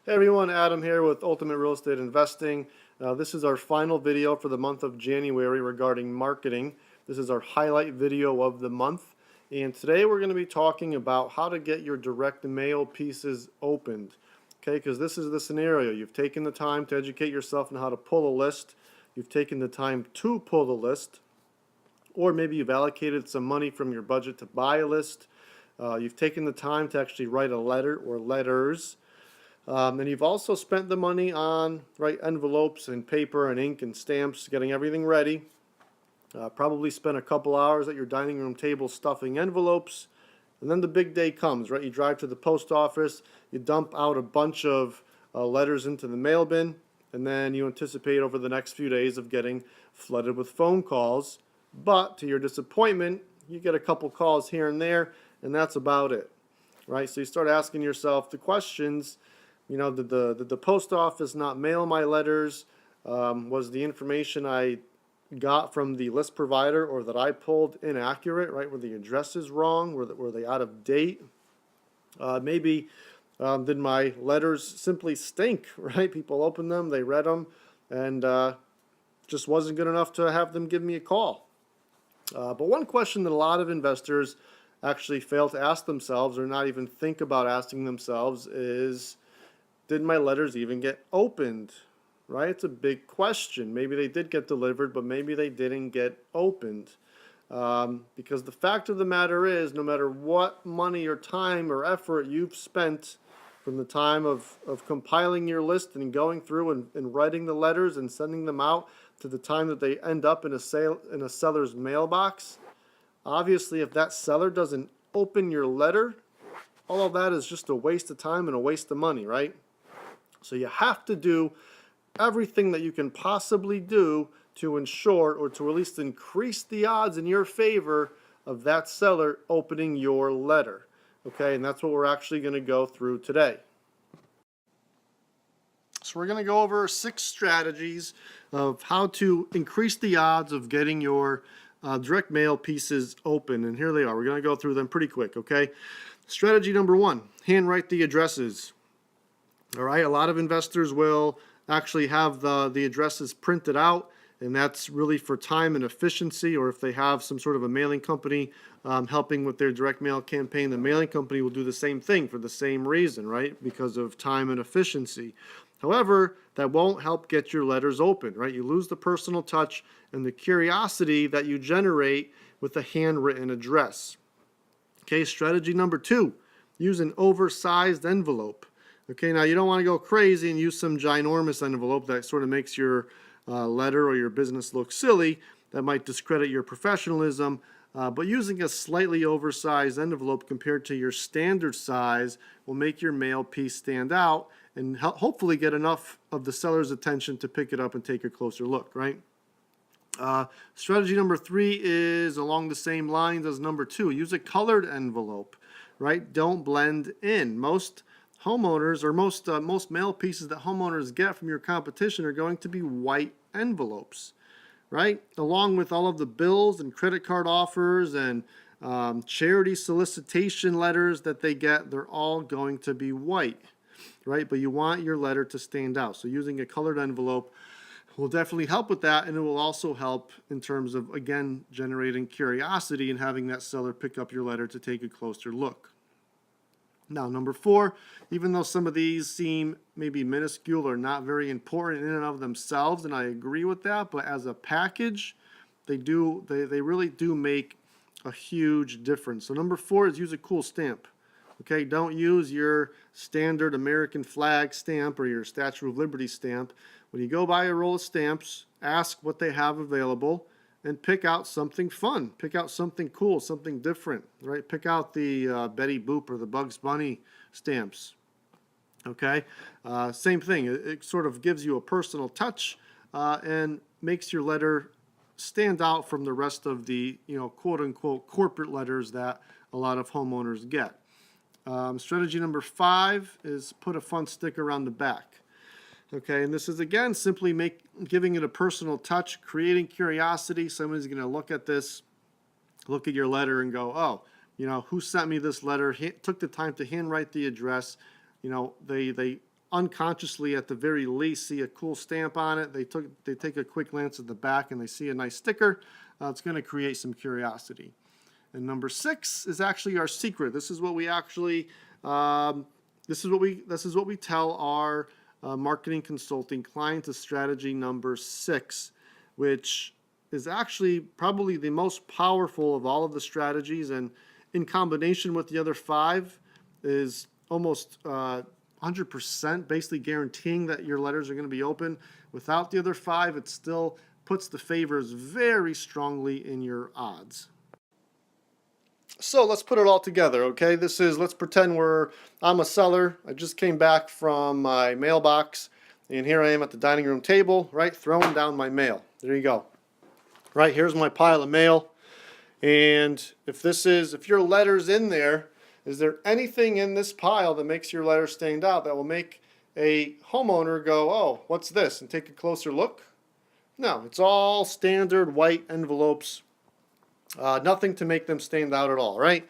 Hey everyone, Adam here with Ultimate Real Estate Investing. This is our final video for the month of January regarding marketing. This is our highlight video of the month. And today we're going to be talking about how to get your direct mail pieces opened. Okay, because this is the scenario. You've taken the time to educate yourself on how to pull a list. You've taken the time to pull the list. Or maybe you've allocated some money from your budget to buy a list. You've taken the time to actually write a letter or letters. And you've also spent the money on envelopes and paper and ink and stamps, getting everything ready. Probably spent a couple hours at your dining room table stuffing envelopes. And then the big day comes, right? You drive to the post office, you dump out a bunch of letters into the mail bin, and then you anticipate over the next few days of getting flooded with phone calls. But to your disappointment, you get a couple calls here and there, and that's about it, right? So you start asking yourself the questions. Did the post office not mail my letters? Was the information I got from the list provider or that I pulled inaccurate, right? Were the addresses wrong? Were they out of date? Maybe did my letters simply stink, right? People opened them, they read them, and just wasn't good enough to have them give me a call. But one question that a lot of investors actually fail to ask themselves or not even think about asking themselves is, did my letters even get opened? Right? It's a big question. Maybe they did get delivered, but maybe they didn't get opened. Because the fact of the matter is, no matter what money or time or effort you've spent from the time of compiling your list and going through and writing the letters and sending them out to the time that they end up in a seller's mailbox, obviously if that seller doesn't open your letter, all of that is just a waste of time and a waste of money, right? So you have to do everything that you can possibly do to ensure or to at least increase the odds in your favor of that seller opening your letter. Okay, and that's what we're actually going to go through today. So we're going to go over 6 strategies of how to increase the odds of getting your direct mail pieces open. And here they are. We're going to go through them pretty quick, okay? Strategy number 1, handwrite the addresses. All right, a lot of investors will actually have the addresses printed out, and that's really for time and efficiency, or if they have some sort of a mailing company helping with their direct mail campaign, the mailing company will do the same thing for the same reason, right? Because of time and efficiency. However, that won't help get your letters open, right? You lose the personal touch and the curiosity that you generate with a handwritten address. Okay, strategy number 2, use an oversized envelope. Okay, now you don't want to go crazy and use some ginormous envelope that sort of makes your letter or your business look silly. That might discredit your professionalism. But using a slightly oversized envelope compared to your standard size will make your mail piece stand out and hopefully get enough of the seller's attention to pick it up and take a closer look, right? Strategy number 3 is along the same lines as number 2. Use a colored envelope, right? Don't blend in. Most homeowners or most mail pieces that homeowners get from your competition are going to be white envelopes, right? Along with all of the bills and credit card offers and charity solicitation letters that they get, they're all going to be white, right? But you want your letter to stand out. So using a colored envelope will definitely help with that, and it will also help in terms of, again, generating curiosity and having that seller pick up your letter to take a closer look. Now, number 4, even though some of these seem maybe minuscule or not very important in and of themselves, and I agree with that, but as a package, they really do make a huge difference. So number 4 is use a cool stamp. Okay, don't use your standard American flag stamp or your Statue of Liberty stamp. When you go buy a roll of stamps, ask what they have available and pick out something fun. Pick out something cool, something different, right? Pick out the Betty Boop or the Bugs Bunny stamps, okay? Same thing. It sort of gives you a personal touch and makes your letter stand out from the rest of the, quote-unquote corporate letters that a lot of homeowners get. Strategy number 5 is put a fun sticker around the back. Okay, and this is, again, simply giving it a personal touch, creating curiosity. Somebody's going to look at this, look at your letter and go, oh, who sent me this letter, took the time to handwrite the address. They unconsciously, at the very least, see a cool stamp on it. They take a quick glance at the back and they see a nice sticker. It's going to create some curiosity. And number 6 is actually our secret. This is what we actually this is what we tell our marketing consulting clients. Is strategy number 6, which is actually probably the most powerful of all of the strategies, and in combination with the other 5 is almost 100% basically guaranteeing that your letters are going to be open. Without the other 5, it still puts the favors very strongly in your odds. So let's put it all together, okay? Let's pretend I'm a seller. I just came back from my mailbox, and here I am at the dining room table, right, throwing down my mail. There you go. Right, here's my pile of mail. And if your letter's in there, is there anything in this pile that makes your letter stand out that will make a homeowner go, oh, what's this, and take a closer look? No, it's all standard white envelopes. Nothing to make them stand out at all, right?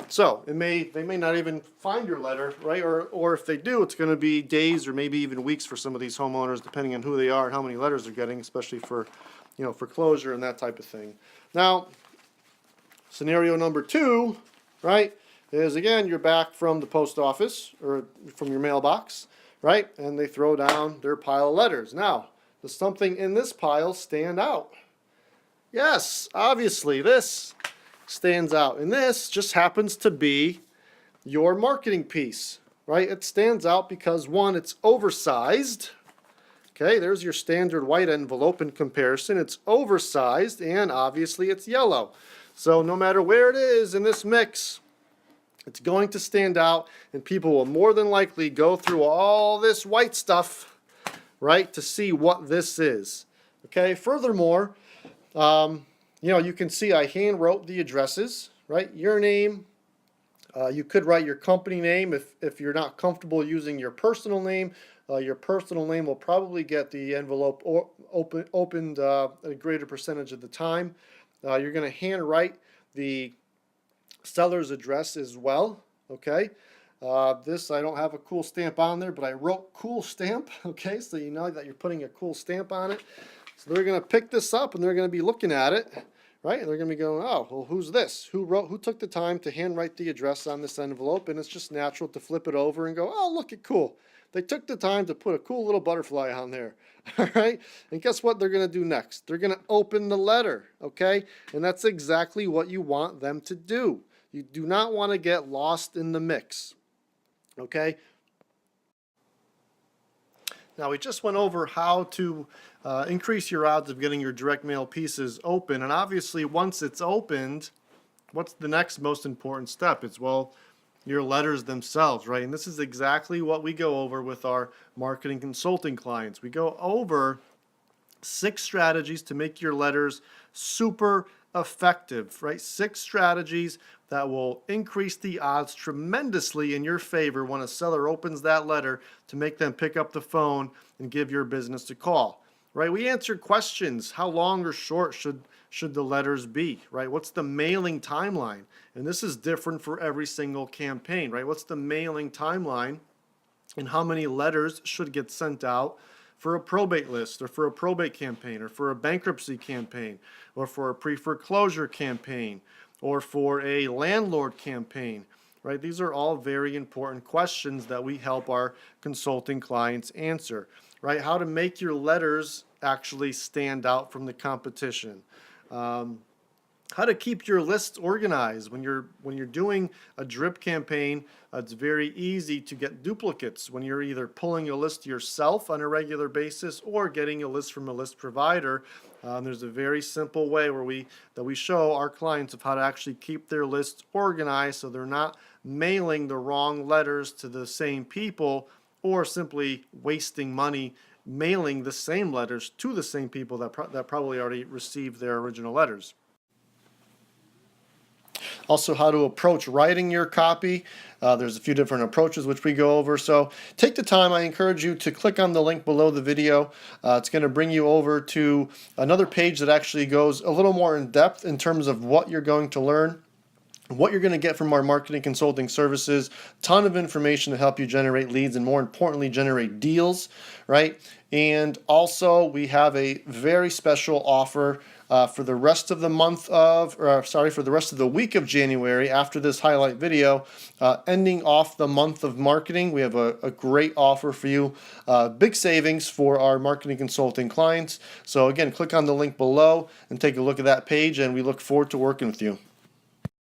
So they may not even find your letter, right? Or if they do, it's going to be days or maybe even weeks for some of these homeowners, depending on who they are and how many letters they're getting, especially for foreclosure and that type of thing. Now, scenario number 2, right, is again, you're back from the post office or from your mailbox, right? And they throw down their pile of letters. Now, does something in this pile stand out? Yes, obviously this stands out. And this just happens to be your marketing piece, right? It stands out because, one, it's oversized. Okay, there's your standard white envelope in comparison. It's oversized, and obviously it's yellow. So no matter where it is in this mix, it's going to stand out, and people will more than likely go through all this white stuff, right, to see what this is. Okay, furthermore, you can see I hand wrote the addresses, right? Your name. You could write your company name if you're not comfortable using your personal name. Your personal name will probably get the envelope opened a greater percentage of the time. You're going to hand write the seller's address as well. Okay. This, I don't have a cool stamp on there, but I wrote cool stamp. Okay, so you know that you're putting a cool stamp on it. So they're going to pick this up and they're going to be looking at it, right? And they're going to be going, oh, well, who's this? Who took the time to handwrite the address on this envelope? And it's just natural to flip it over and go, oh, look at cool. They took the time to put a cool little butterfly on there, all right? And guess what they're going to do next? They're going to open the letter, okay? And that's exactly what you want them to do. You do not want to get lost in the mix, okay? Now, we just went over how to increase your odds of getting your direct mail pieces open. And obviously, once it's opened, what's the next most important step? It's, well, your letters themselves, right? And this is exactly what we go over with our marketing consulting clients. We go over 6 strategies to make your letters super effective, right? 6 strategies that will increase the odds tremendously in your favor when a seller opens that letter to make them pick up the phone and give your business a call, right? We answer questions. How long or short should the letters be, right? What's the mailing timeline? And this is different for every single campaign, right? What's the mailing timeline and how many letters should get sent out for a probate list or for a probate campaign or for a bankruptcy campaign or for a pre-foreclosure campaign or for a landlord campaign, right? These are all very important questions that we help our consulting clients answer, right? How to make your letters actually stand out from the competition. How to keep your lists organized. When you're doing a drip campaign, it's very easy to get duplicates when you're either pulling a list yourself on a regular basis or getting a list from a list provider. There's a very simple way that we show our clients of how to actually keep their lists organized so they're not mailing the wrong letters to the same people or simply wasting money mailing the same letters to the same people that probably already received their original letters. Also, how to approach writing your copy. There's a few different approaches which we go over. So take the time. I encourage you to click on the link below the video. It's going to bring you over to another page that actually goes a little more in depth in terms of what you're going to learn. what you're going to get from our marketing consulting services, ton of information to help you generate leads and more importantly generate deals, right? And also we have a very special offer for the rest of the for the rest of the week of January after this highlight video, ending off the month of marketing. We have a great offer for you, big savings for our marketing consulting clients. So again, click on the link below and take a look at that page, and we look forward to working with you.